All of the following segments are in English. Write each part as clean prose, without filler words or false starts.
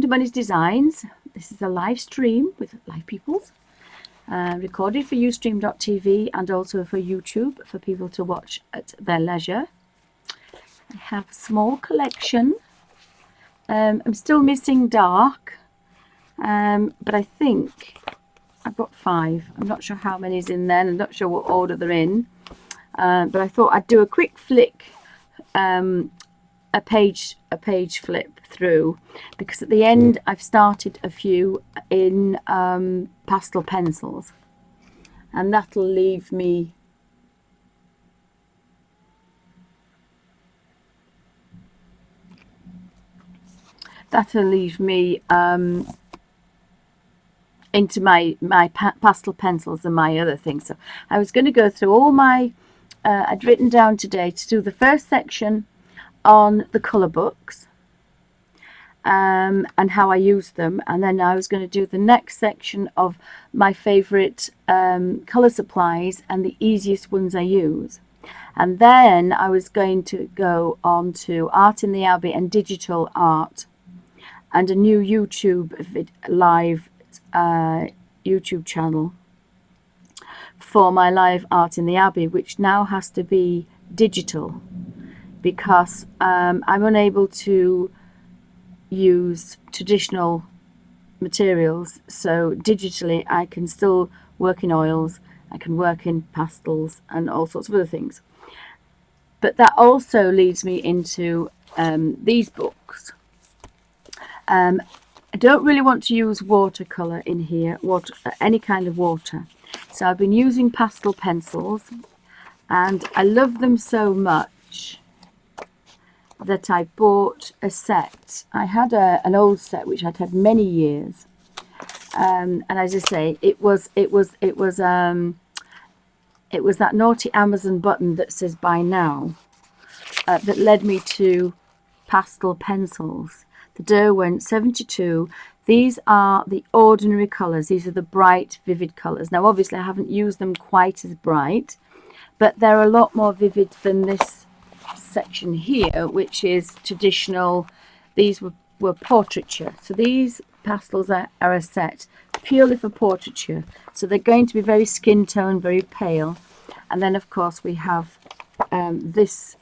To Bunny's Designs. This is a live stream with live peoples, recorded for Ustream.tv and also for YouTube for people to watch at their leisure. I have a small collection. I'm still missing dark, but I think I've got 5. I'm not sure how many's in there. I'm not sure what order they're in, but I thought I'd do a quick flick, a page flip through, because at the end I've started a few in pastel pencils, and that'll leave me into my pastel pencils and my other things. So I was going to go through all my I'd written down today to do the first section on the colour books and how I use them, and then I was going to do the next section of my favourite colour supplies and the easiest ones I use, and then I was going to go on to art in the Abbey and digital art, and a new YouTube live YouTube channel for my live art in the Abbey, which now has to be digital because I'm unable to use traditional materials. So digitally I can still work in oils, I can work in pastels and all sorts of other things. But that also leads me into these books. I don't really want to use watercolour in here, any kind of water. So I've been using pastel pencils, and I love them so much that I bought a set. I had an old set which I'd had many years, and as I say, it was that naughty Amazon button that says buy now that led me to pastel pencils. The Derwent 72. These are the ordinary colours. These are the bright, vivid colours. Now, obviously, I haven't used them quite as bright, but they're a lot more vivid than this section here, which is traditional. These were portraiture. So these pastels are a set purely for portraiture. So they're going to be very skin tone, very pale. And then, of course, we have this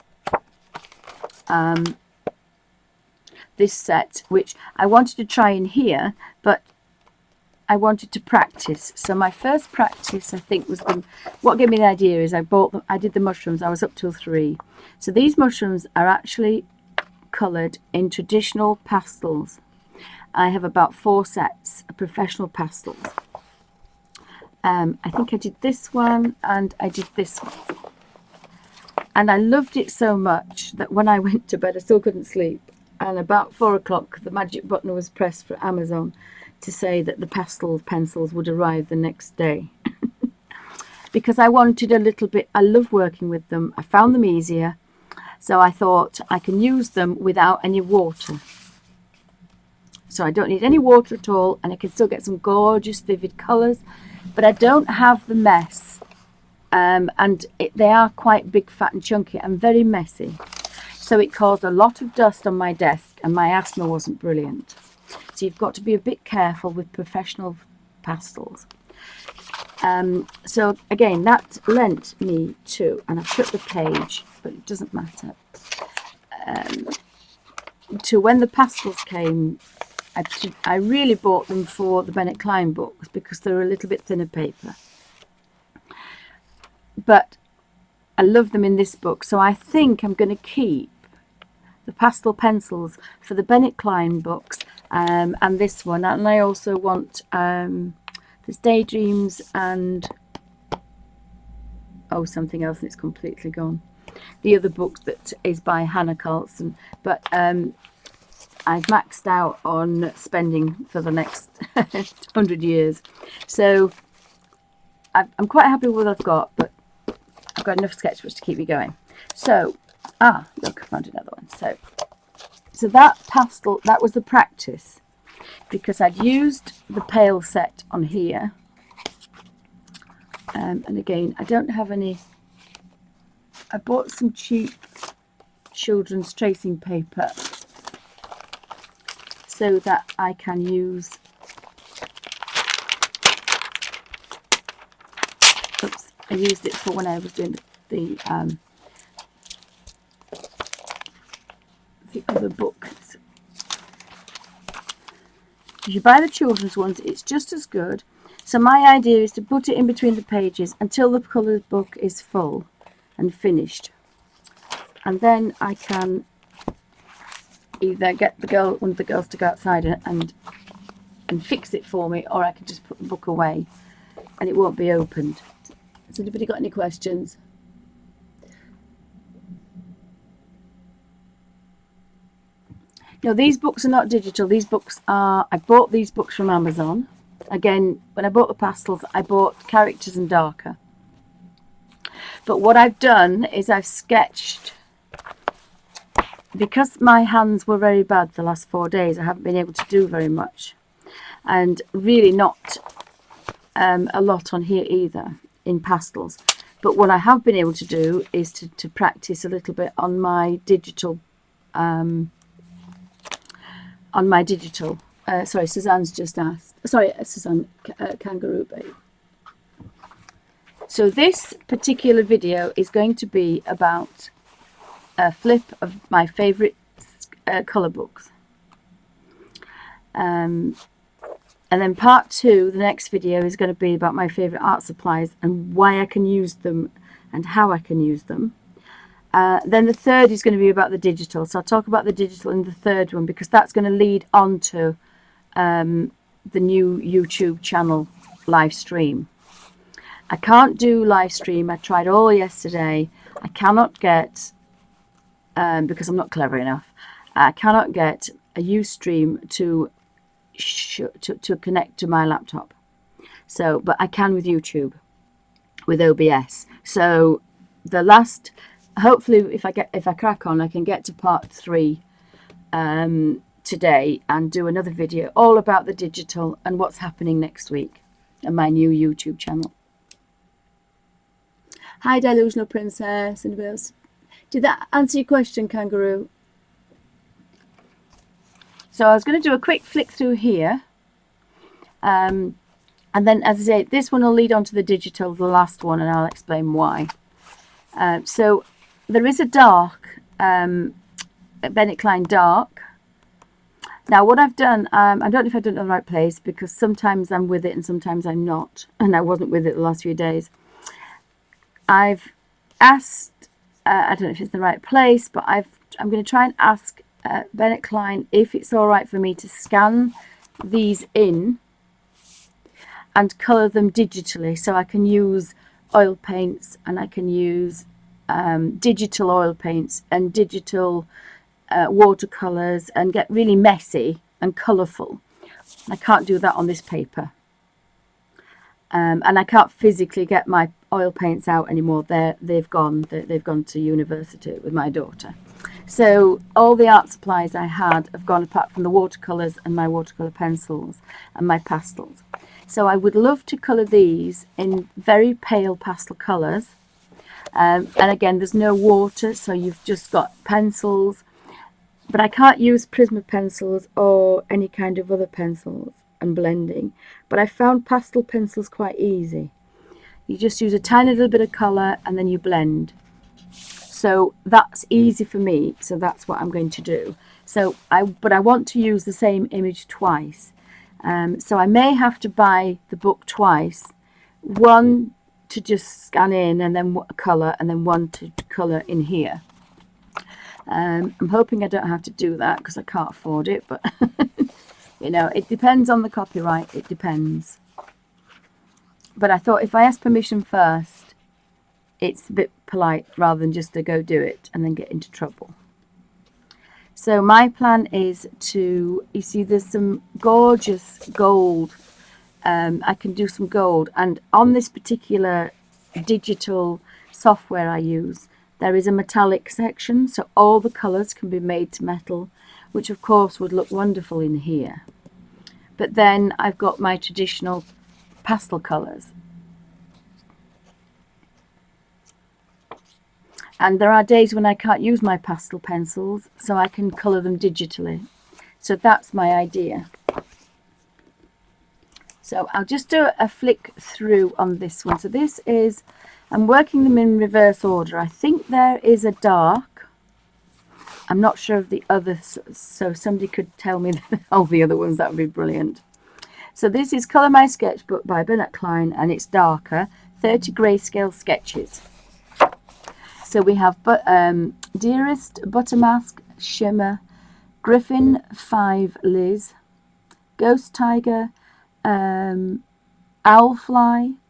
set, which I wanted to try in here, but I wanted to practice. So my first practice, I think, was what gave me the idea is I did the mushrooms. I was up till 3. So these mushrooms are actually coloured in traditional pastels. I have about 4 sets of professional pastels. I think I did this one and I did this one. And I loved it so much that when I went to bed, I still couldn't sleep. And about 4 o'clock, the magic button was pressed for Amazon to say that the pastel pencils would arrive the next day. Because I wanted a little bit, I love working with them. I found them easier. So I thought I can use them without any water. So I don't need any water at all, and I can still get some gorgeous, vivid colours. But I don't have the mess. They are quite big, fat and chunky and very messy. So it caused a lot of dust on my desk, and my asthma wasn't brilliant. So you've got to be a bit careful with professional pastels. So again, that lent me to, and I've cut the page, but it doesn't matter, to when the pastels came. I really bought them for the Bennet Klein books because they're a little bit thinner paper. But I love them in this book, so I think I'm going to keep the pastel pencils for the Bennet Klein books and this one. And I also want there's Daydreams and something else, and it's completely gone. The other book that is by Hannah Carlson, but I've maxed out on spending for the next 100 years. So I'm quite happy with what I've got, but I've got enough sketchbooks to keep me going. So, look, I found another one. So that pastel, that was the practice, because I'd used the pale set on here. And again, I don't have any. I bought some cheap children's tracing paper. so that I can use, oops, I used it for when I was doing the other book. If you buy the children's ones, it's just as good. So my idea is to put it in between the pages until the coloured book is full and finished. And then I can either get one of the girls to go outside and fix it for me, or I can just put the book away and it won't be opened. Has anybody got any questions? No, these books are not digital. These books are, I bought these books from Amazon. Again, when I bought the pastels, I bought characters and darker. But what I've done is I've sketched, because my hands were very bad the last 4 days, I haven't been able to do very much. And really not a lot on here either in pastels. But what I have been able to do is to practice a little bit on my digital sorry, Suzanne's just asked. Sorry, Suzanne, Kangaroo Babe. So this particular video is going to be about a flip of my favourite colour books. And then part 2, the next video, is going to be about my favourite art supplies and why I can use them and how I can use them. Then the third is going to be about the digital. So I'll talk about the digital in the third one, because that's going to lead on to the new YouTube channel live stream. I can't do live stream. I tried all yesterday. I cannot get, because I'm not clever enough, I cannot get a Ustream to connect to my laptop. So, but I can with YouTube, with OBS. So the last, hopefully if I crack on, I can get to part 3 today and do another video all about the digital and what's happening next week and my new YouTube channel. Hi Delusional Princess. Anybody else? Did that answer your question, Kangaroo? So I was going to do a quick flick through here, and then, as I say, this one will lead on to the digital, the last one, and I'll explain why. So there is a dark, Bennet Klein dark. Now what I've done, I don't know if I've done it in the right place, because sometimes I'm with it and sometimes I'm not, and I wasn't with it the last few days. I've asked, I don't know if it's the right place, but I'm going to try and ask Bennet Klein if it's all right for me to scan these in and colour them digitally, so I can use oil paints and I can use digital oil paints and digital watercolours and get really messy and colourful. I can't do that on this paper, and I can't physically get my oil paints out anymore. They've gone to university with my daughter. So all the art supplies I had have gone, apart from the watercolours and my watercolour pencils and my pastels. So I would love to colour these in very pale pastel colours. And again, there's no water, so you've just got pencils. But I can't use Prisma pencils or any kind of other pencils and blending. But I found pastel pencils quite easy. You just use a tiny little bit of colour and then you blend. So that's easy for me, so that's what I'm going to do. So but I want to use the same image twice. So I may have to buy the book twice. One to just scan in and then colour, and then one to colour in here. I'm hoping I don't have to do that because I can't afford it, but you know, it depends on the copyright, it depends. But I thought if I ask permission first, it's a bit polite rather than just to go do it and then get into trouble. So my plan is to, you see there's some gorgeous gold, I can do some gold, and on this particular digital software I use, there is a metallic section, so all the colours can be made to metal, which of course would look wonderful in here. But then I've got my traditional pastel colours. And there are days when I can't use my pastel pencils, so I can colour them digitally. So that's my idea. So I'll just do a flick through on this one. So this is, I'm working them in reverse order. I think there is a dark. I'm not sure of the others, so somebody could tell me all the other ones. That would be brilliant. So this is Colour My Sketchbook by Bennet Klein, and it's darker, 30 grayscale sketches. So we have Dearest, Buttermask, Shimmer, Griffin, Fave, Liz, Ghost Tiger, Owlfly,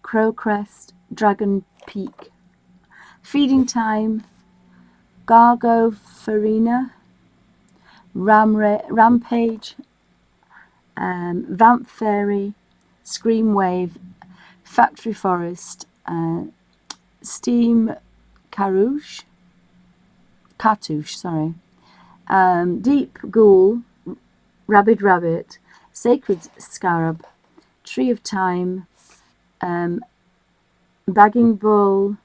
Crowcrest, Dragon Peak, Feeding Time, Gargo, Farina, Rampage, Vamp Fairy, Scream Wave, Factory Forest, Steam Cartouche, sorry, Deep Ghoul, Rabid Rabbit, Sacred Scarab, Tree of Time, Bagging Bull,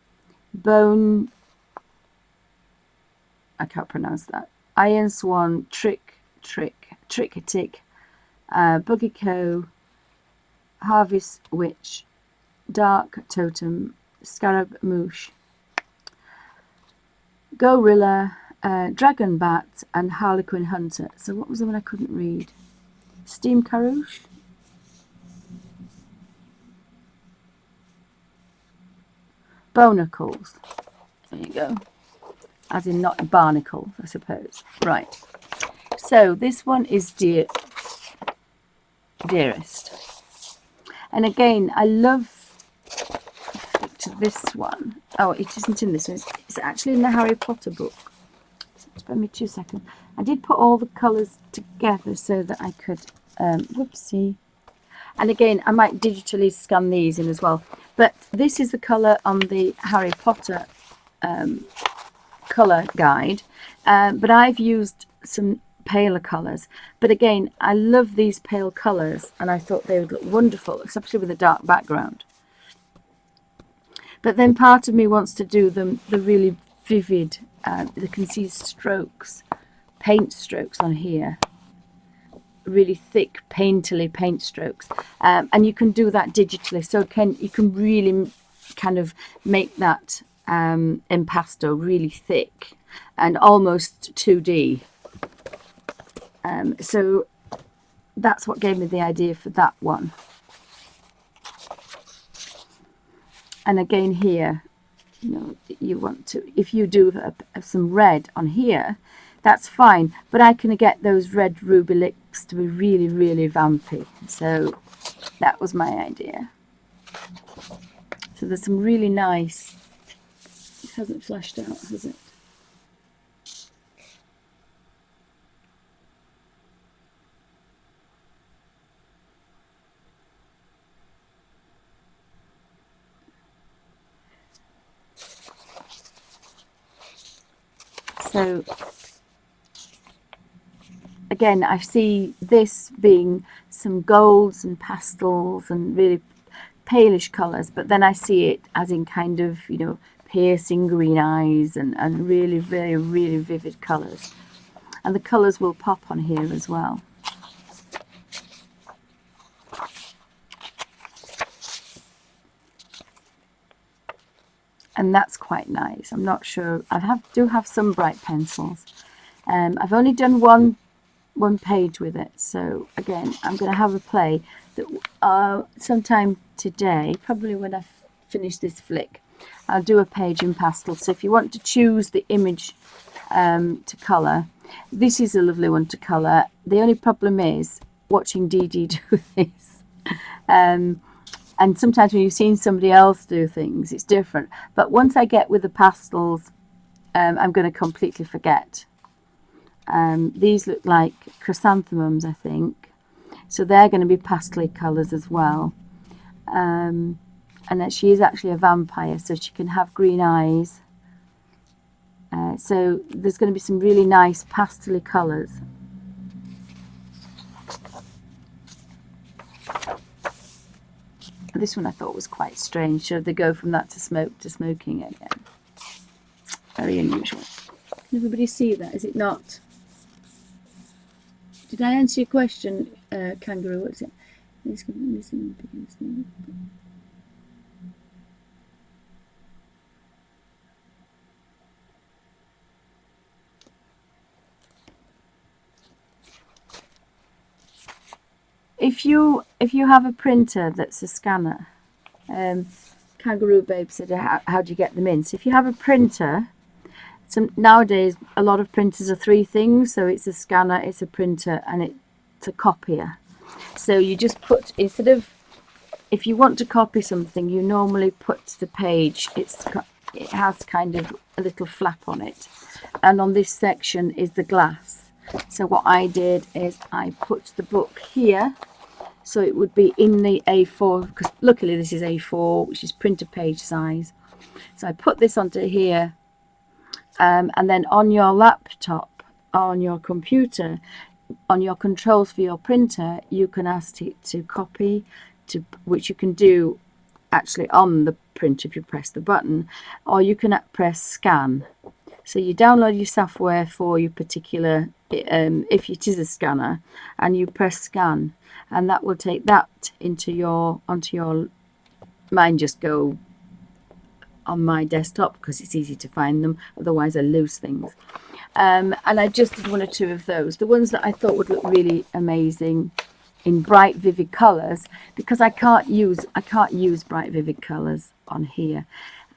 Bone, I can't pronounce that, Iron Swan, Trick-a-Tick, Buggyco, Harvest Witch, Dark Totem, Scarab Moosh, Gorilla, Dragon Bat, and Harlequin Hunter. So what was the one I couldn't read? Steam Carouche? Bonacles. There you go. As in not barnacle, I suppose. Right. So this one is Dearest. And again, I love this one. Oh, it isn't in this one. It's actually in the Harry Potter book. Spare me 2 seconds. I did put all the colours together so that I could, whoopsie. And again, I might digitally scan these in as well. But this is the colour on the Harry Potter colour guide. But I've used some paler colours. But again, I love these pale colours, and I thought they would look wonderful, especially with a dark background. But then part of me wants to do the really vivid, you can see strokes, paint strokes on here, really thick painterly paint strokes, and you can do that digitally, so you can really kind of make that impasto really thick and almost 2D. So that's what gave me the idea for that one. And again here, you know, you want to, if you do some red on here, that's fine, but I can get those red ruby lips to be really, really vampy. So that was my idea. So there's some really nice, it hasn't flashed out, has it? So again, I see this being some golds and pastels and really palish colours, but then I see it as in kind of, you know, piercing green eyes and really, very, really vivid colours. And the colours will pop on here as well. And that's quite nice. I'm not sure. Do have some bright pencils. I've only done one page with it. So again, I'm going to have a play that sometime today, probably when I finish this flick, I'll do a page in pastel. So if you want to choose the image to colour, this is a lovely one to colour. The only problem is watching Dee Dee do this. And sometimes when you've seen somebody else do things, it's different. But once I get with the pastels, I'm going to completely forget. These look like chrysanthemums, I think. So they're going to be pastel colours as well. And that she is actually a vampire, so she can have green eyes. So there's going to be some really nice pastel colours. This one I thought was quite strange. Should they go from that to smoking again? Very unusual. Can everybody see that? Is it not? Did I answer your question, Kangaroo? What's it? If you have a printer that's a scanner, Kangaroo Babe said, how do you get them in? So if you have a printer, nowadays a lot of printers are three things. So it's a scanner, it's a printer, and it's a copier. So you just put, instead of, if you want to copy something, you normally put the page, it has kind of a little flap on it, and on this section is the glass. So what I did is I put the book here, so it would be in the A4, because luckily this is A4, which is printer page size. So I put this onto here, and then on your laptop, on your computer, on your controls for your printer, you can ask it to copy, which you can do actually on the print if you press the button, or you can press scan. So you download your software for your particular, if it is a scanner, and you press scan, and that will take that onto your, mine just go on my desktop because it's easy to find them, otherwise I lose things. And I just did one or two of those, the ones that I thought would look really amazing in bright vivid colors, because I can't use bright vivid colors on here.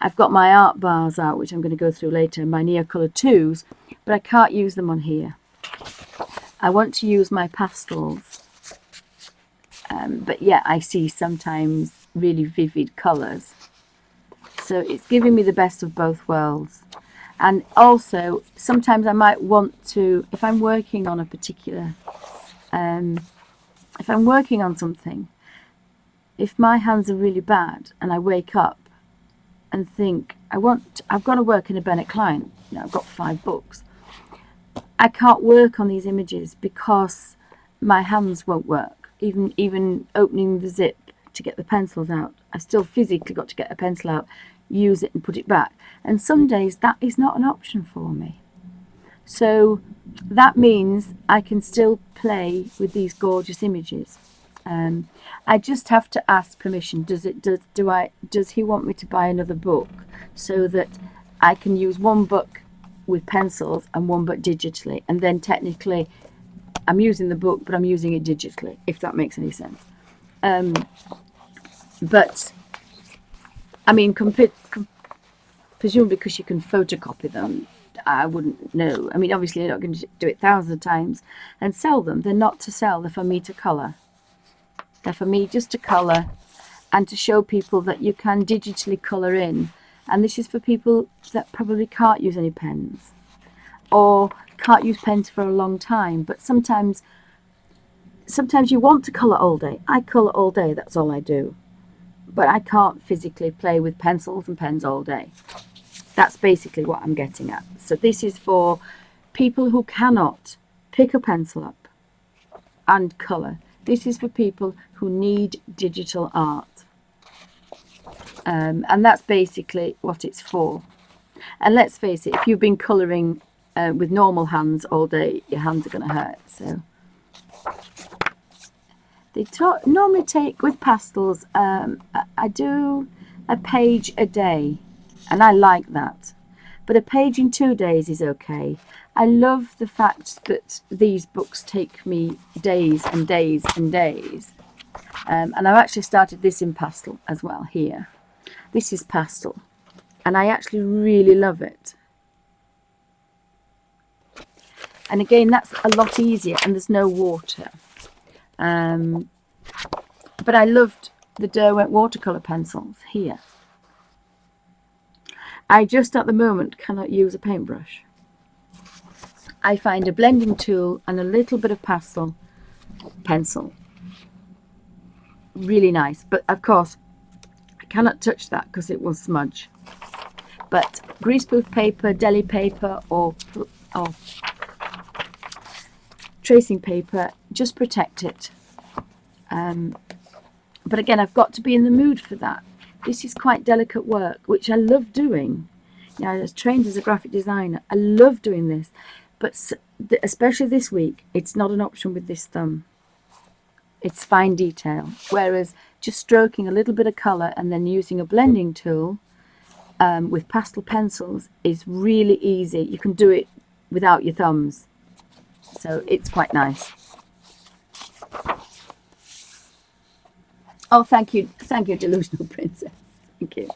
I've got my art bars out, which I'm going to go through later, my Neocolor 2s, but I can't use them on here. I want to use my pastels, but yeah, I see sometimes really vivid colors, so it's giving me the best of both worlds. And also sometimes I might want to, if I'm working on a particular if I'm working on something, if my hands are really bad and I wake up and think I've got to work in a Bennet Klein, you know, I've got 5 books, I can't work on these images because my hands won't work. Even opening the zip to get the pencils out, I still physically got to get a pencil out, use it and put it back, and some days that is not an option for me. So that means I can still play with these gorgeous images. I just have to ask permission. Does he want me to buy another book so that I can use one book with pencils and one book digitally, and then technically I'm using the book but I'm using it digitally, if that makes any sense. But I mean, presumably because you can photocopy them, I wouldn't know. I mean, obviously you're not going to do it thousands of times and sell them. They're not to sell, they're for me to colour. They're for me just to colour and to show people that you can digitally colour in. And this is for people that probably can't use any pens or can't use pens for a long time. But sometimes you want to colour all day. I colour all day, that's all I do. But I can't physically play with pencils and pens all day. That's basically what I'm getting at. So this is for people who cannot pick a pencil up and colour. This is for people who need digital art. And that's basically what it's for. And let's face it, if you've been colouring with normal hands all day, your hands are going to hurt. So they normally take, with pastels, I do a page a day, and I like that. But a page in 2 days is okay. I love the fact that these books take me days and days and days. And I've actually started this in pastel as well here. This is pastel, and I actually really love it. And again, that's a lot easier, and there's no water. But I loved the Derwent watercolour pencils here. I just at the moment cannot use a paintbrush. I find a blending tool and a little bit of pastel pencil really nice, but of course I cannot touch that because it will smudge. But greaseproof paper, deli paper, or tracing paper, just protect it. But again, I've got to be in the mood for that. This is quite delicate work, which I love doing. You know, I was trained as a graphic designer. I love doing this. But especially this week, it's not an option with this thumb. It's fine detail, whereas just stroking a little bit of colour and then using a blending tool with pastel pencils is really easy. You can do it without your thumbs, so it's quite nice. Oh, thank you, Delusional Princess. Thank you.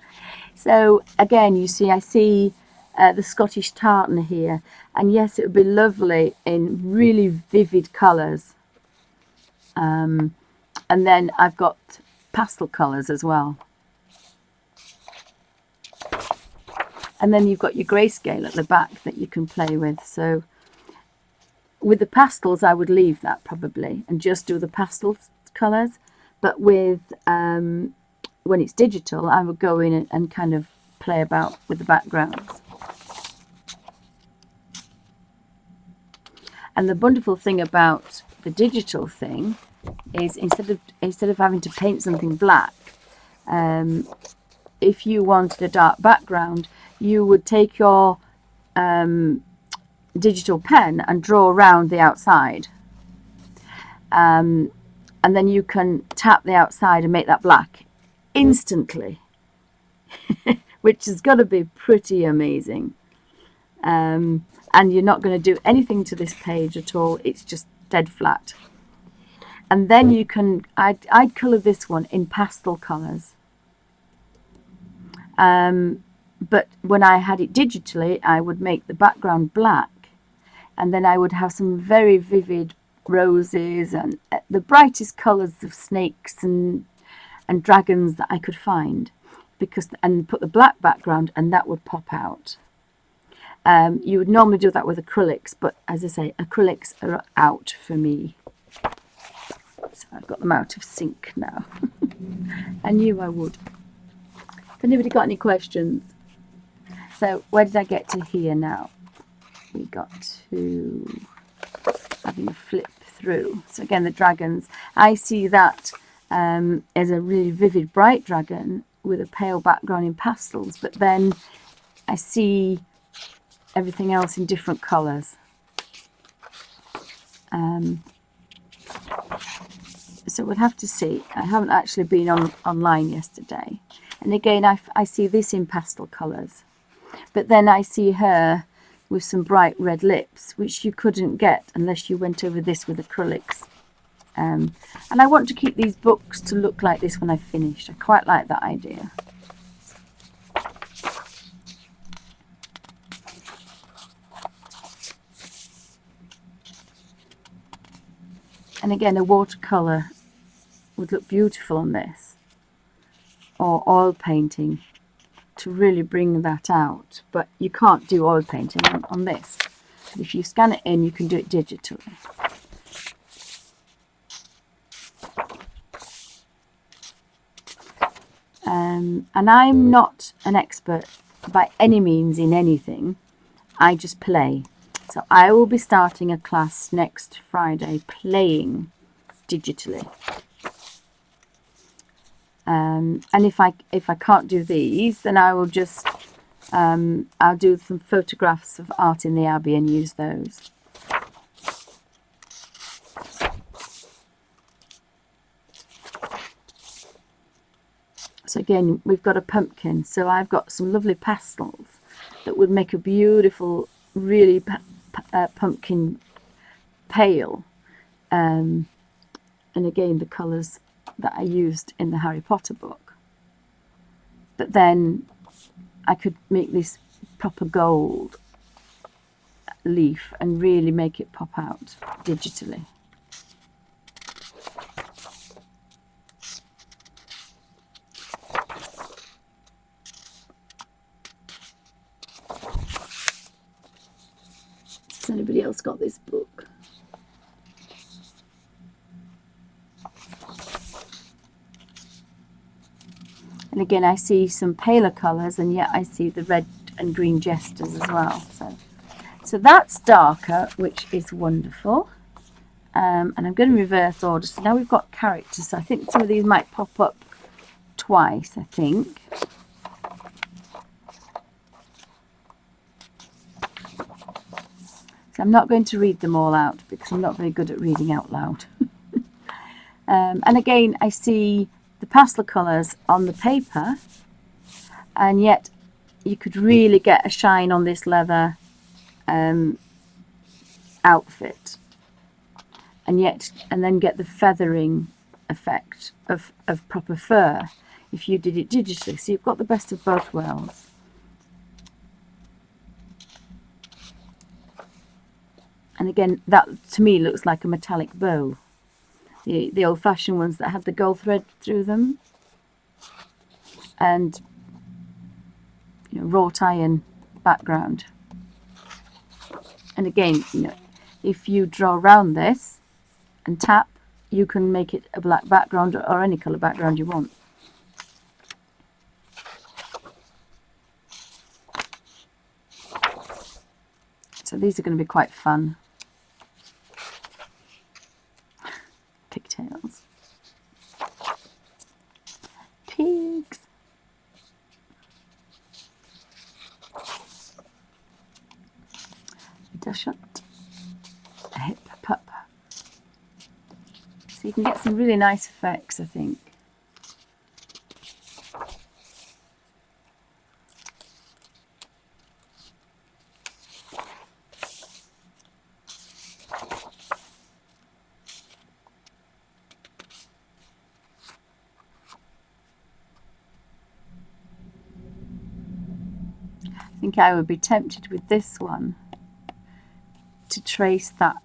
So again, you see, I see the Scottish tartan here, and yes, it would be lovely in really vivid colours. And then I've got pastel colours as well. And then you've got your grayscale at the back that you can play with. So with the pastels, I would leave that probably and just do the pastel colours. But with when it's digital, I would go in and kind of play about with the backgrounds. And the wonderful thing about the digital thing is instead of having to paint something black, if you wanted a dark background, you would take your digital pen and draw around the outside, and then you can tap the outside and make that black instantly, which is going to be pretty amazing. And you're not going to do anything to this page at all. It's just dead flat. And then you can, I'd colour this one in pastel colours. But when I had it digitally, I would make the background black, and then I would have some very vivid roses and the brightest colours of snakes and dragons that I could find, and put the black background, and that would pop out. You would normally do that with acrylics, but as I say, acrylics are out for me. So I've got them out of sync now. I knew I would. Has anybody got any questions? So where did I get to here now? We got to having a flip through. So again, the dragons. I see that as a really vivid bright dragon with a pale background in pastels, but then I see everything else in different colours. So we'll have to see. I haven't actually been online yesterday. And again, I see this in pastel colours. But then I see her with some bright red lips, which you couldn't get unless you went over this with acrylics. And I want to keep these books to look like this when I've finished. I quite like that idea. And again, a watercolour would look beautiful on this, or oil painting to really bring that out. But you can't do oil painting on this. If you scan it in, you can do it digitally. And I'm not an expert by any means in anything. I just play. So I will be starting a class next Friday playing digitally. And if I can't do these, then I will just I'll do some photographs of art in the Abbey and use those. So again, we've got a pumpkin. So I've got some lovely pastels that would make a beautiful, really pumpkin pale. And again, the colours that I used in the Harry Potter book. But then I could make this proper gold leaf and really make it pop out digitally. Has anybody else got this book? And again, I see some paler colours, and yet I see the red and green jesters as well. So that's darker, which is wonderful. And I'm going to reverse order. So now we've got characters. So I think some of these might pop up twice, I think. So I'm not going to read them all out because I'm not very good at reading out loud. And again, I see the pastel colours on the paper, and yet you could really get a shine on this leather outfit, and then get the feathering effect of proper fur if you did it digitally. So you've got the best of both worlds. And again, that to me looks like a metallic bow. The old-fashioned ones that had the gold thread through them, and wrought iron background. And again, if you draw around this and tap, you can make it a black background or any colour background you want. So these are going to be quite fun. Pigtails. Pigs. Shut. A hip pup. So you can get some really nice effects, I think. I think I would be tempted with this one to trace that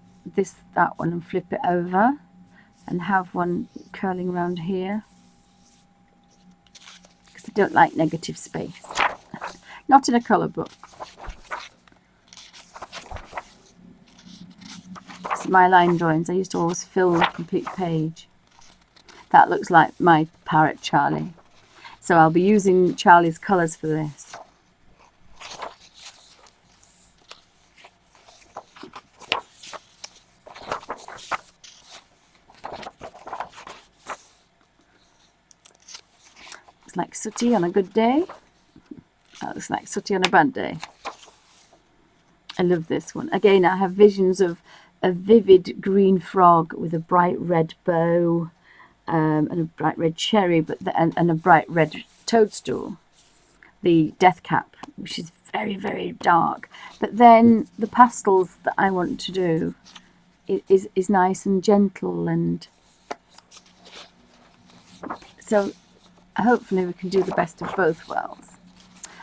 one and flip it over and have one curling around here, because I don't like negative space. Not in a colour book. So my line drawings, I used to always fill the complete page. That looks like my parrot Charlie. So I'll be using Charlie's colours for this. Looks like Sooty on a good day. That looks like Sooty on a bad day. I love this one. Again, I have visions of a vivid green frog with a bright red bow, and a bright red cherry, and a bright red toadstool. The death cap, which is very, very dark. But then the pastels that I want to do is nice and gentle, and so hopefully we can do the best of both worlds.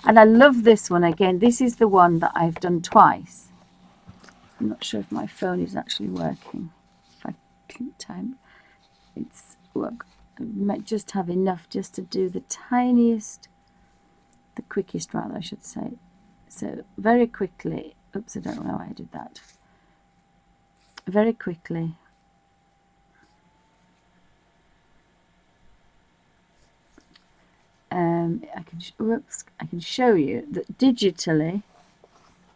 And I love this one again. This is the one that I've done twice. I'm not sure if my phone is actually working. If I click time, it's work. I might just have enough just to do the tiniest, the quickest rather, I should say. So very quickly, oops, I don't know why I did that. Very quickly. I can show you that digitally,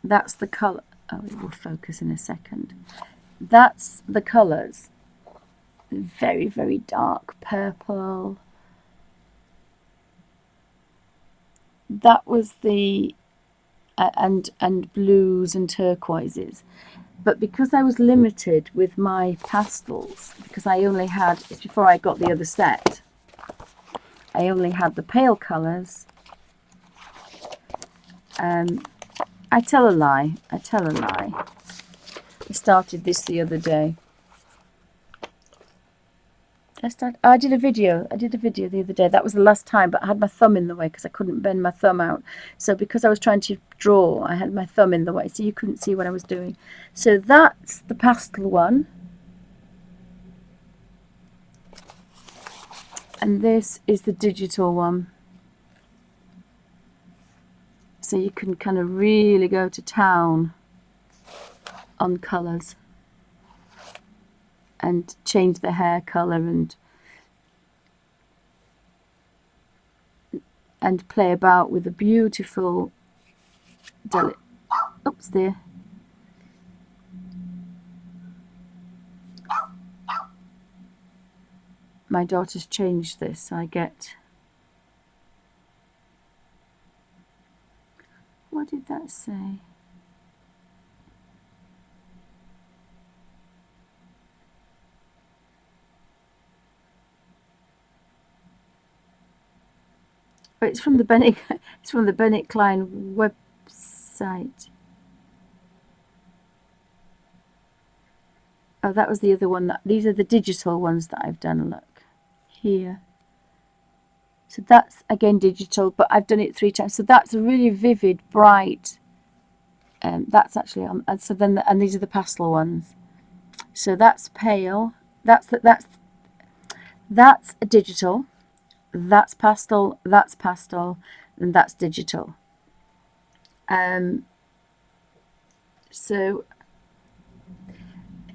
that's the colour. Oh, it will focus in a second. That's the colours. Very, very dark purple. That was the and blues and turquoises. But because I was limited with my pastels, because I only had, it's before I got the other set, I only had the pale colours. I tell a lie. I started this the other day. I did a video the other day. That was the last time, but I had my thumb in the way because I couldn't bend my thumb out. So because I was trying to draw, I had my thumb in the way, so you couldn't see what I was doing. So that's the pastel one. And this is the digital one. So you can kind of really go to town on colours and change the hair colour and play about with a beautiful oops there. My daughter's changed this, so I get, what did that say? Oh, it's from the Bennet. It's from the Bennet Klein website. Oh, that was the other one. These are the digital ones that I've done. Look here. So that's again digital, but I've done it 3 times. So that's a really vivid, bright. That's actually on. And so then, and these are the pastel ones. So that's pale. That's a digital. That's pastel. That's pastel, and that's digital. So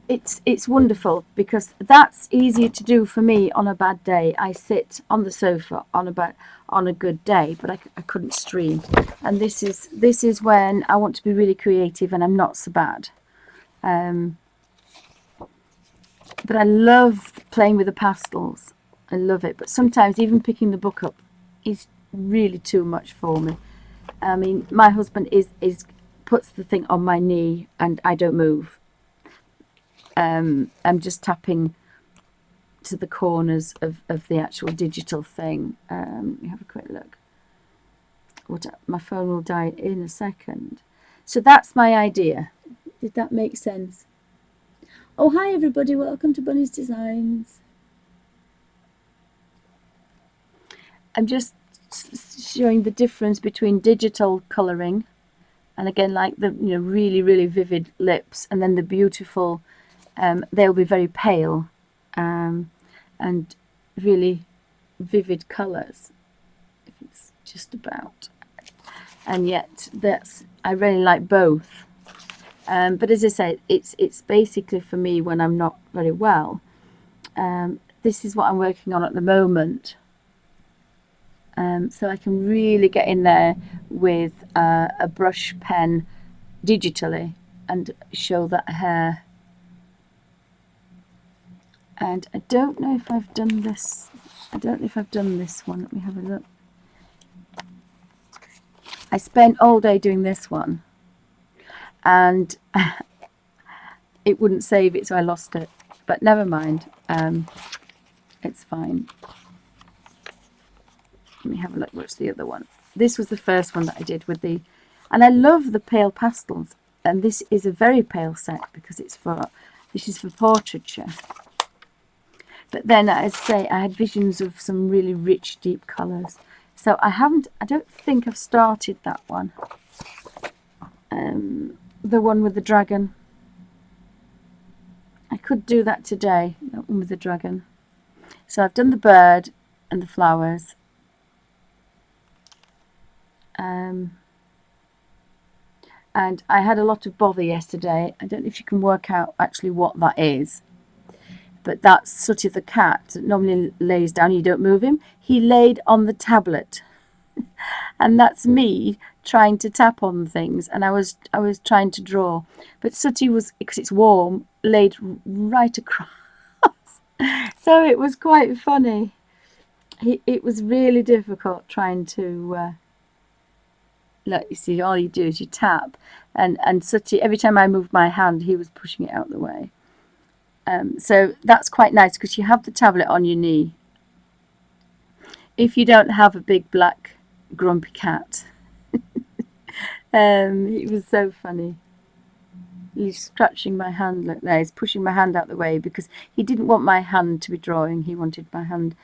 it's wonderful because that's easier to do for me on a bad day. I sit on the sofa on a good day, but I couldn't stream. And this is when I want to be really creative and I'm not so bad. But I love playing with the pastels. I love it. But sometimes even picking the book up is really too much for me. I mean, my husband is puts the thing on my knee and I don't move. I'm just tapping to the corners of the actual digital thing. Let me have a quick look. My phone will die in a second. So that's my idea. Did that make sense? Oh, hi everybody. Welcome to Bunny's Designs. I'm just showing the difference between digital colouring and again like the really, really vivid lips and then the beautiful they'll be very pale and really vivid colours, if it's just about. And yet I really like both. But as I say, it's basically for me when I'm not very well. This is what I'm working on at the moment. So I can really get in there with a brush pen digitally and show that hair. And I don't know if I've done this. I don't know if I've done this one. Let me have a look. I spent all day doing this one and it wouldn't save it, so I lost it. But never mind. It's fine. Let me have a look. What's the other one? This was the first one that I did with the... And I love the pale pastels. And this is a very pale set because this is for portraiture. But then, as I say, I had visions of some really rich, deep colours. So I don't think I've started that one. The one with the dragon. I could do that today, that one with the dragon. So I've done the bird and the flowers. And I had a lot of bother yesterday. I don't know if you can work out actually what that is. But that's Sooty the cat that normally lays down. You don't move him. He laid on the tablet. And that's me trying to tap on things. And I was trying to draw. But Sooty was, because it's warm, laid right across. So it was quite funny. It was really difficult trying to... Look, you see, all you do is you tap. And Sooty, every time I moved my hand, he was pushing it out the way. So that's quite nice because you have the tablet on your knee. If you don't have a big black grumpy cat. It was so funny. He's scratching my hand. Look there, he's pushing my hand out the way because he didn't want my hand to be drawing. He wanted my hand,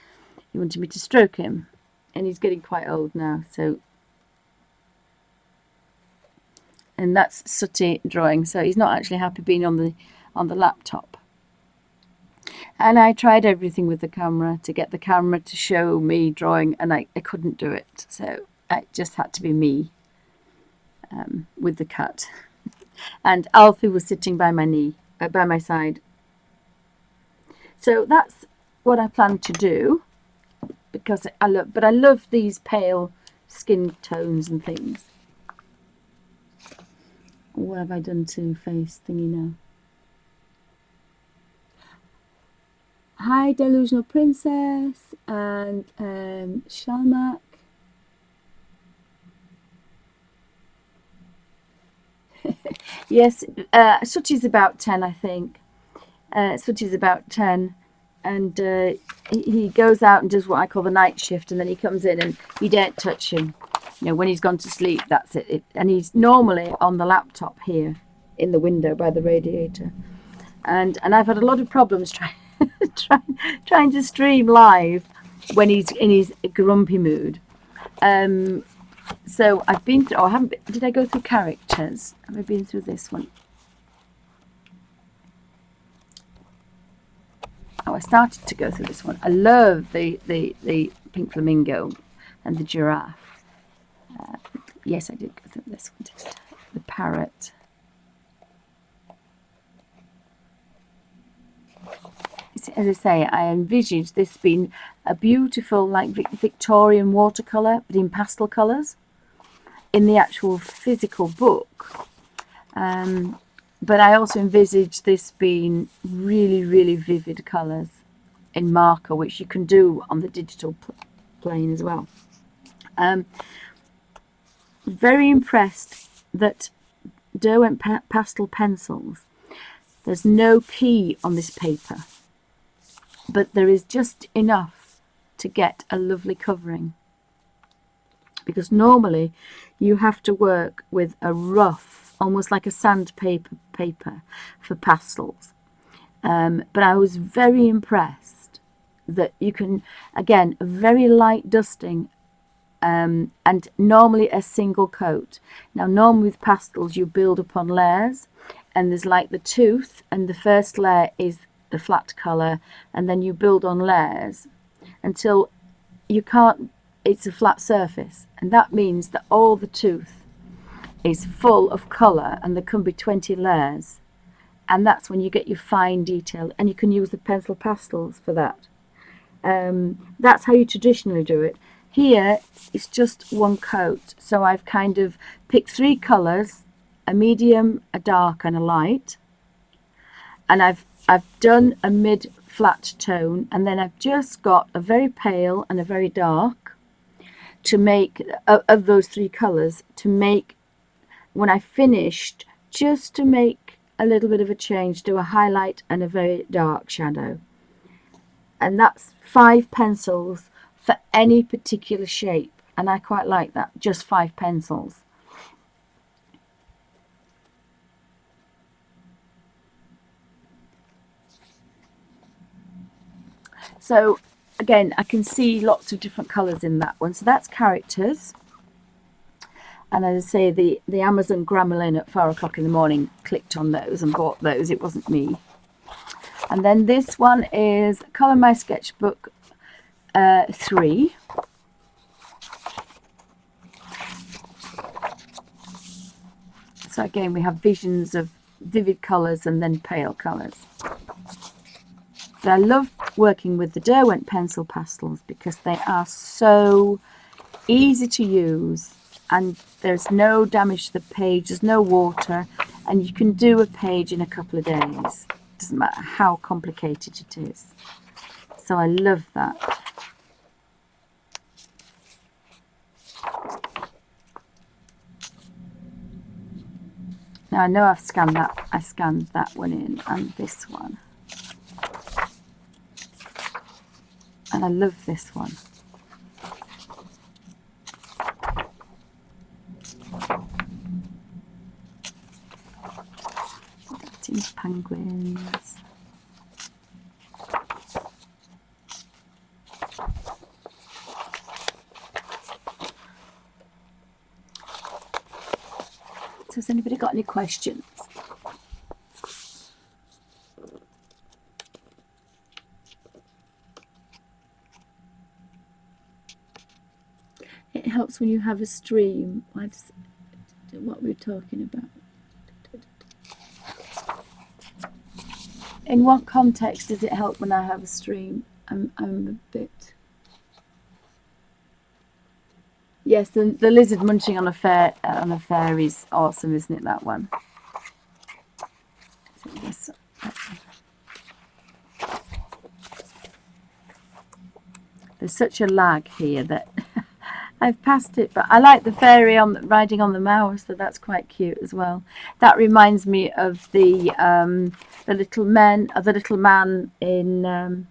he wanted me to stroke him. And he's getting quite old now, so... And that's Sooty drawing, so he's not actually happy being on the laptop. And I tried everything with the camera to get the camera to show me drawing, and I couldn't do it. So it just had to be me with the cat. And Alfie was sitting by my knee, by my side. So that's what I plan to do, because I love these pale skin tones and things. What have I done to face thingy now? Hi, Delusional Princess and Shalmak. Yes, Sooty's about 10, I think. Sooty's about 10. and he goes out and does what I call the night shift, and then he comes in and you don't touch him. You know, when he's gone to sleep, that's it. And he's normally on the laptop here in the window by the radiator. And I've had a lot of problems trying to stream live when he's in his grumpy mood. So I've been through. Oh, I haven't. Did I go through characters? Have I been through this one? Oh, I started to go through this one. I love the pink flamingo and the giraffe. Yes, I did go through this one. The parrot. As I say, I envisaged this being a beautiful, like Victorian watercolour, but in pastel colours, in the actual physical book. But I also envisaged this being really, really vivid colours in marker, which you can do on the digital plane as well. Very impressed that Derwent Pastel pencils, there's no P on this paper, but there is just enough to get a lovely covering, because normally you have to work with a rough, almost like a sandpaper paper for pastels. But I was very impressed that you can, again, a very light dusting, and normally a single coat. Now normally with pastels you build upon layers, and there's like the tooth, and the first layer is the flat colour, and then you build on layers until you can't, it's a flat surface, and that means that all the tooth is full of colour, and there can be 20 layers, and that's when you get your fine detail, and you can use the pencil pastels for that. That's how you traditionally do it. Here it's just one coat, so I've kind of picked 3 colours, a medium, a dark and a light, and I've done a mid flat tone, and then I've just got a very pale and a very dark to make of those 3 colours, to make, when I finished, just to make a little bit of a change, do a highlight and a very dark shadow. And that's 5 pencils for any particular shape, and I quite like that, just 5 pencils. So again, I can see lots of different colours in that one. So that's characters. And as I say, the Amazon Grammarly at 4 o'clock in the morning, clicked on those and bought those. It wasn't me. And then this one is Colour My Sketchbook 3. So again, we have visions of vivid colours and then pale colours. But I love working with the Derwent pencil pastels because they are so easy to use, and there's no damage to the page, there's no water, and you can do a page in a couple of days. Doesn't matter how complicated it is. So I love that. Now I know I've scanned that. I scanned that one in, and this one. And I love this one. These penguins. So has anybody got any questions? It helps when you have a stream. What we're talking about. In what context does it help when I have a stream? I'm a bit... Yes, the lizard munching on a fair is awesome, isn't it, that one? Yes. There's such a lag here that I've passed it, but I like the fairy riding on the mouse, so that's quite cute as well. That reminds me of the little man in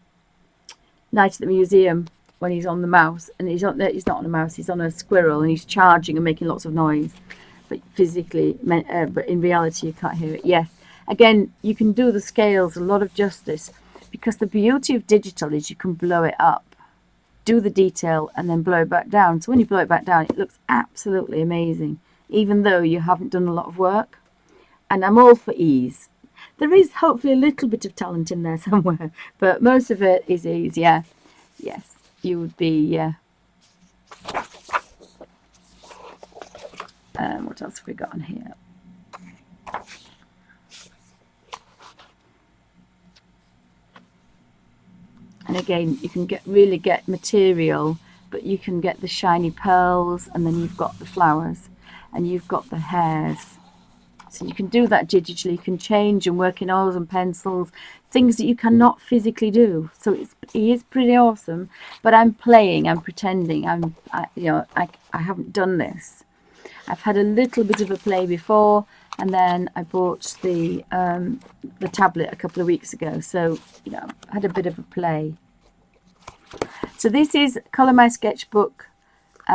Night at the Museum when he's on the mouse, and he's not on a mouse, he's on a squirrel, and he's charging and making lots of noise, but physically, but in reality you can't hear it. Yes, again, you can do the scales a lot of justice, because the beauty of digital is you can blow it up, do the detail, and then blow it back down. So when you blow it back down, it looks absolutely amazing, even though you haven't done a lot of work. And I'm all for ease. There is hopefully a little bit of talent in there somewhere, but most of it is ease. Yeah, yes, you would be. What else have we got on here? And again, you can really get material, but you can get the shiny pearls, and then you've got the flowers, and you've got the hairs. So you can do that digitally. You can change and work in oils and pencils, things that you cannot physically do. So it is pretty awesome. But I'm playing, I'm pretending, I haven't done this. I've had a little bit of a play before, and then I bought the tablet a couple of weeks ago. So I had a bit of a play. So this is Colour My Sketchbook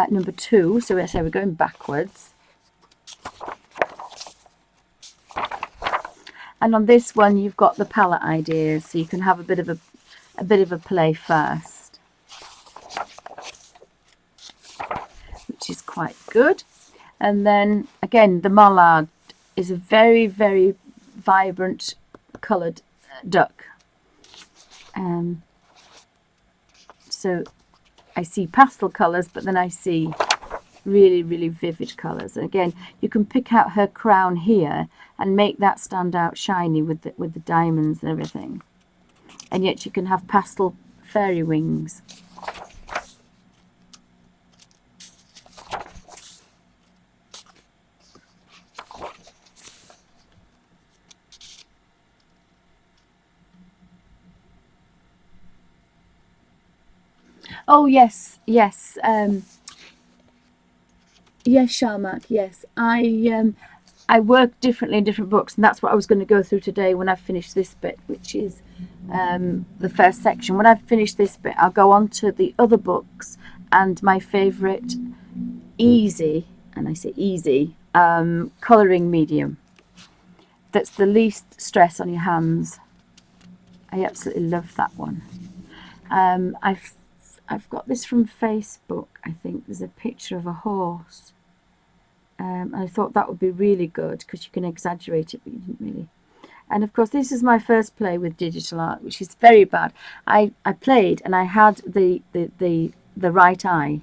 number 2. So we're going backwards. And on this one, you've got the palette ideas, so you can have a bit of a play first, which is quite good. And then again, the mallard is a very, very vibrant coloured duck. So I see pastel colours, but then I see really, really vivid colours. And again, you can pick out her crown here and make that stand out shiny with the diamonds and everything. And yet you can have pastel fairy wings. Oh yes, yes. Yes, Sharmak, yes. I work differently in different books, and that's what I was going to go through today when I finish this bit, which is the first section. When I've finished this bit, I'll go on to the other books and my favourite easy, and I say easy, colouring medium. That's the least stress on your hands. I absolutely love that one. I've got this from Facebook, I think. There's a picture of a horse. And I thought that would be really good because you can exaggerate it, but you didn't really. And of course, this is my first play with digital art, which is very bad. I played and I had the right eye,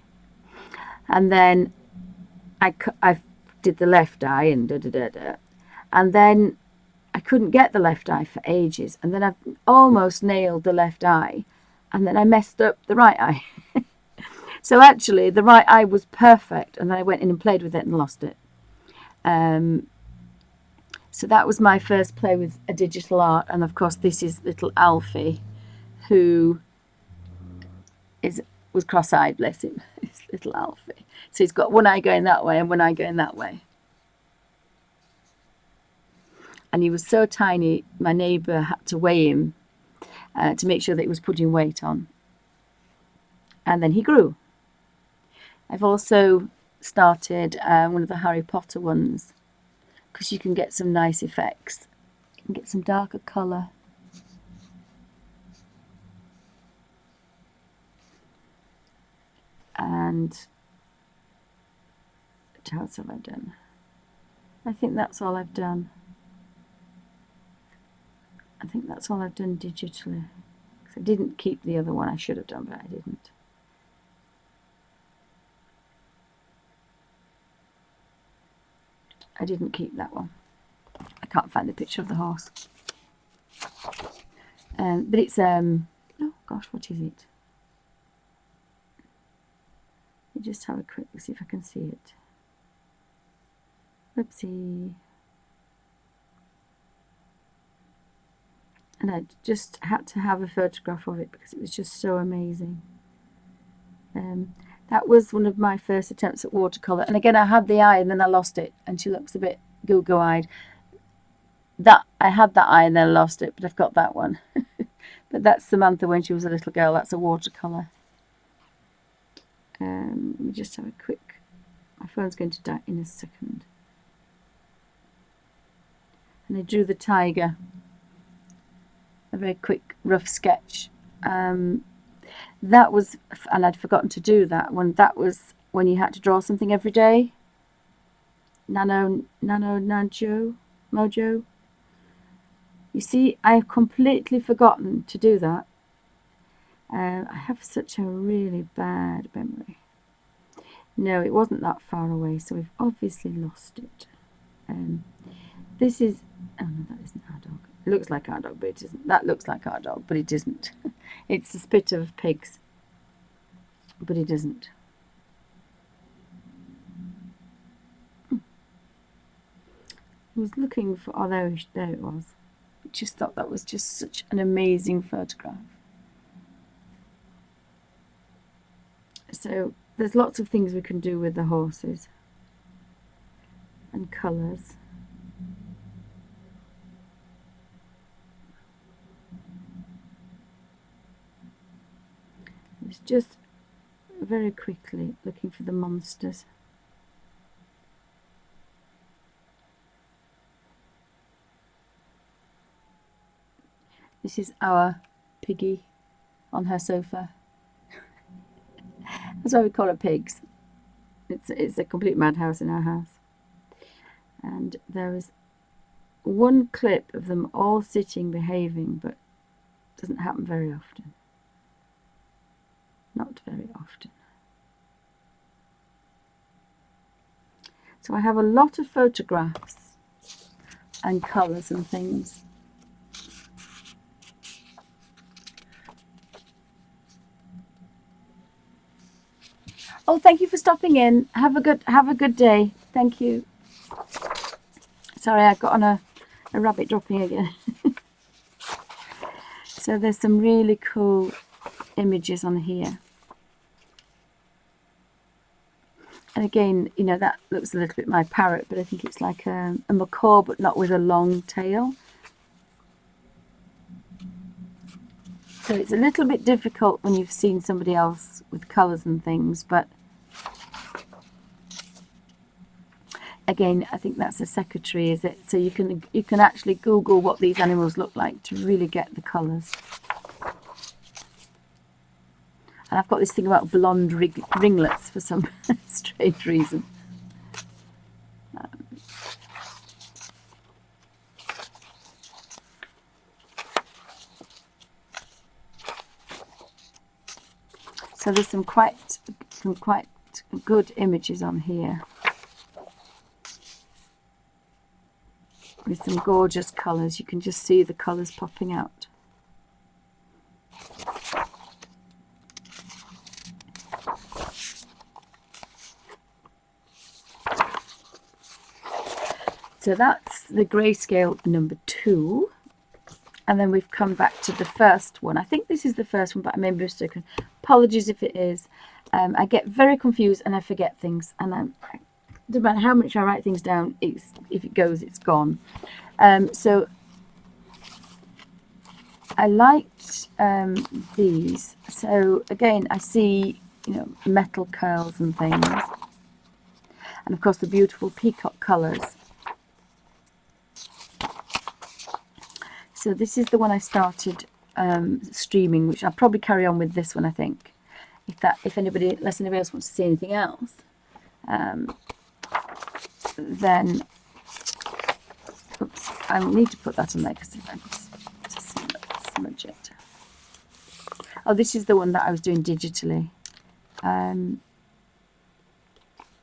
and then I did the left eye and and then I couldn't get the left eye for ages, and then I almost nailed the left eye, and then I messed up the right eye. So actually, the right eye was perfect, and then I went in and played with it and lost it. So that was my first play with a digital art, and of course, this is little Alfie, who was cross-eyed, bless him. It's little Alfie. So he's got one eye going that way and one eye going that way. And he was so tiny, my neighbour had to weigh him to make sure that he was putting weight on. And then he grew. I've also started one of the Harry Potter ones, because you can get some nice effects. You can get some darker colour. And what else have I done? I think that's all I've done. I think that's all I've done digitally. I didn't keep the other one. I should have done, but I didn't. I didn't keep that one. I can't find the picture of the horse. But it's oh gosh, what is it? Let me just have a quick look, see if I can see it. Whoopsie. And I just had to have a photograph of it because it was just so amazing. That was one of my first attempts at watercolour. And again, I had the eye and then I lost it. And she looks a bit goo-eyed. I had that eye and then I lost it, but I've got that one. But But that's Samantha when she was a little girl. That's a watercolour. Let me just have a quick... My phone's going to die in a second. And I drew the tiger. A very quick, rough sketch. That was... And I'd forgotten to do that one. That was when you had to draw something every day. Mojo. You see, I've completely forgotten to do that. I have such a really bad memory. No, it wasn't that far away, so we've obviously lost it. This is... Oh no, that isn't our dog. It looks like our dog, but it isn't. That looks like our dog, but it isn't. It's a spit of pigs, but it isn't. I was looking for... Oh, there it was. I just thought that was just such an amazing photograph. So there's lots of things we can do with the horses and colours. It's just very quickly looking for the monsters. This is our piggy on her sofa. That's why we call her pigs. It's a complete madhouse in our house. And there was one clip of them all sitting, behaving, but it doesn't happen very often. Not very often. So I have a lot of photographs and colours and things. Oh, thank you for stopping in. Have a good day. Thank you. Sorry, I got on a rabbit dropping again. So there's some really cool images on here. And again, you know, that looks a little bit my parrot, but I think it's like a macaw, but not with a long tail. So it's a little bit difficult when you've seen somebody else with colours and things, but again, I think that's a secretary, is it? So you can actually Google what these animals look like to really get the colours. And I've got this thing about blonde ringlets for some strange reason. So there's some quite good images on here with some gorgeous colours. You can just see the colours popping out. So that's the grayscale number 2. And then we've come back to the first one. I think this is the first one, but I may be mistaken. Apologies if it is. I get very confused and I forget things. And no matter how much I write things down, if it goes, it's gone. So I liked these. So again, I see, you know, metal curls and things. And of course the beautiful peacock colours. So this is the one I started streaming, which I'll probably carry on with this one, I think. Unless anybody else wants to see anything else, then, oops, I need to put that on there because I just smudge it. Oh, this is the one that I was doing digitally.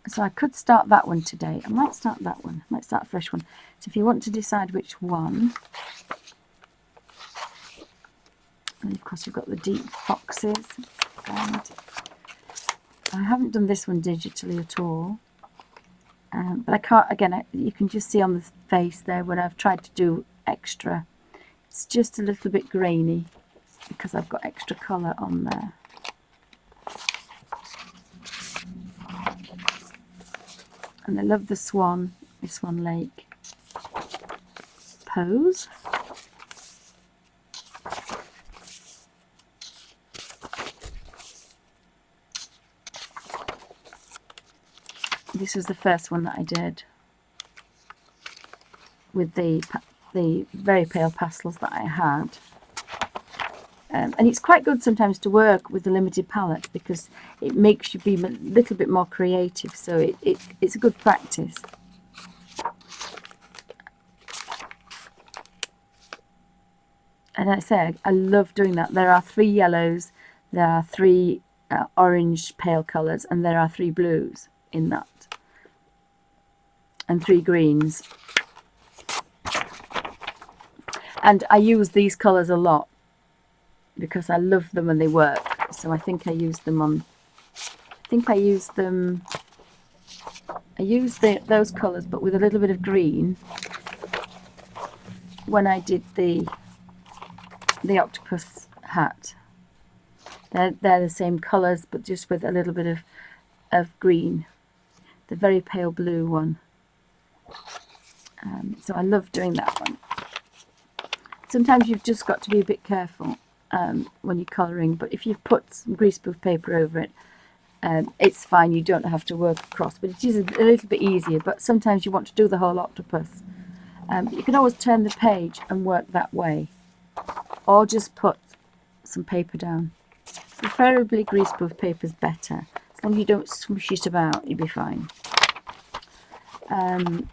So I could start that one today. I might start that one. I might start a fresh one. So if you want to decide which one. And of course you've got the deep foxes, and I haven't done this one digitally at all, but I can't, again, you can just see on the face there when I've tried to do extra, it's just a little bit grainy because I've got extra colour on there. And I love the swan, this Swan Lake pose. This was the first one that I did with the very pale pastels that I had. And it's quite good sometimes to work with a limited palette because it makes you be a little bit more creative, so it's a good practice. And I say I love doing that. There are 3 yellows, there are 3 orange pale colours, and there are 3 blues in that, and 3 greens. And I use these colours a lot because I love them and they work. So I think I use them on, I used those colours but with a little bit of green when I did the octopus hat. They're the same colours but just with a little bit of green, the very pale blue one. So I love doing that one. Sometimes you've just got to be a bit careful when you're colouring, but if you've put some greaseproof paper over it, it's fine, you don't have to work across, but it is a little bit easier. But sometimes you want to do the whole octopus. You can always turn the page and work that way, or just put some paper down. Preferably greaseproof paper is better. As long as you don't swoosh it about, you'll be fine.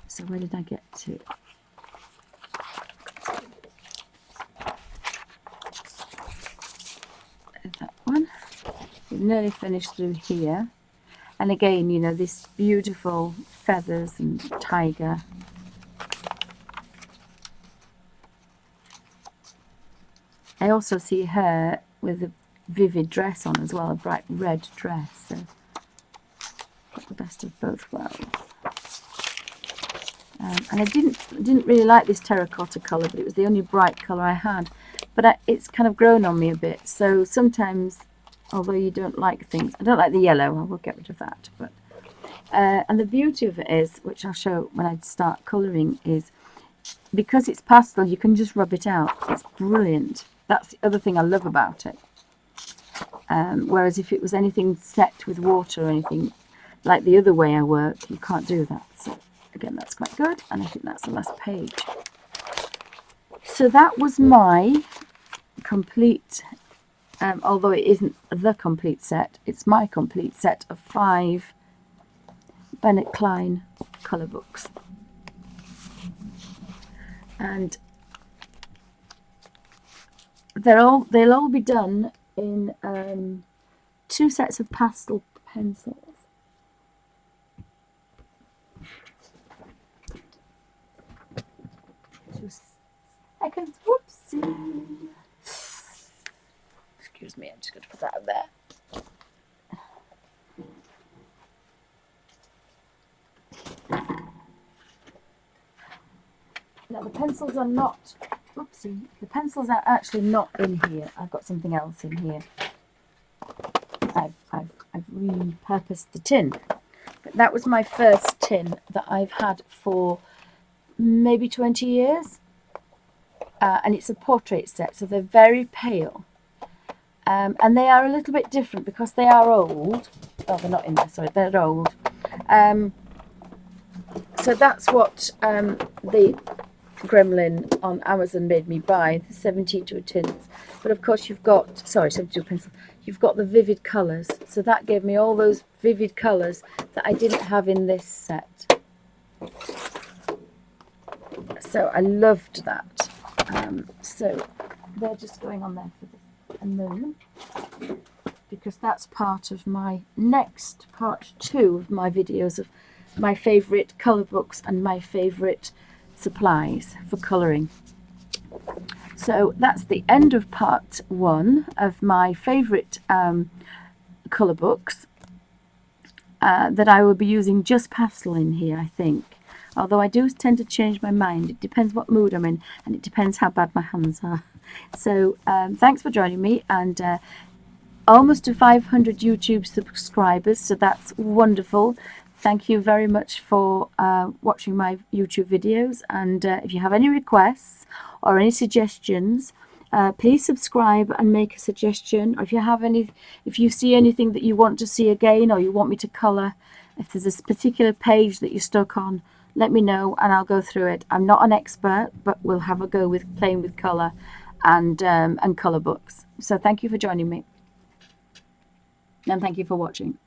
So where did I get to? That one. We've nearly finished through here. And again, you know, this beautiful feathers and tiger. I also see her with a vivid dress on as well, a bright red dress. So got the best of both worlds. And I didn't really like this terracotta colour, but it was the only bright colour I had. But it's kind of grown on me a bit. So sometimes, although you don't like things, I don't like the yellow. I will get rid of that. But and the beauty of it is, which I'll show when I start colouring, is because it's pastel, you can just rub it out. It's brilliant. That's the other thing I love about it. Whereas if it was anything set with water or anything, like the other way I work, you can't do that. So again, that's quite good. And I think that's the last page. So that was my complete, although it isn't the complete set, it's my complete set of 5 Bennet Klein colour books. And they'll all be done in 2 sets of pastel pencils. Seconds. Whoopsie. Excuse me, I'm just going to put that up there. Now the pencils are not, whoopsie, the pencils are actually not in here. I've got something else in here. I've repurposed the tin. But that was my first tin that I've had for maybe 20 years. And it's a portrait set, so they're very pale. And they are a little bit different because they are old. Oh, they're not in there, sorry, they're old. So that's what the Gremlin on Amazon made me buy, the 72 tins. But of course you've got, sorry, 72 pencils, you've got the vivid colours. So that gave me all those vivid colours that I didn't have in this set. So I loved that. So they're just going on there for a moment, because that's part of my next part 2 of my videos of my favourite colour books and my favourite supplies for colouring. So that's the end of part 1 of my favourite colour books that I will be using just pastel in here, I think. Although I do tend to change my mind. It depends what mood I'm in, and it depends how bad my hands are. So thanks for joining me, and almost to 500 YouTube subscribers, so that's wonderful. Thank you very much for watching my YouTube videos, and if you have any requests or any suggestions, please subscribe and make a suggestion. Or if you see anything that you want to see again, or you want me to colour If there's a particular page that you're stuck on, let me know and I'll go through it. I'm not an expert, but we'll have a go with playing with colour and colour books. So thank you for joining me, and thank you for watching.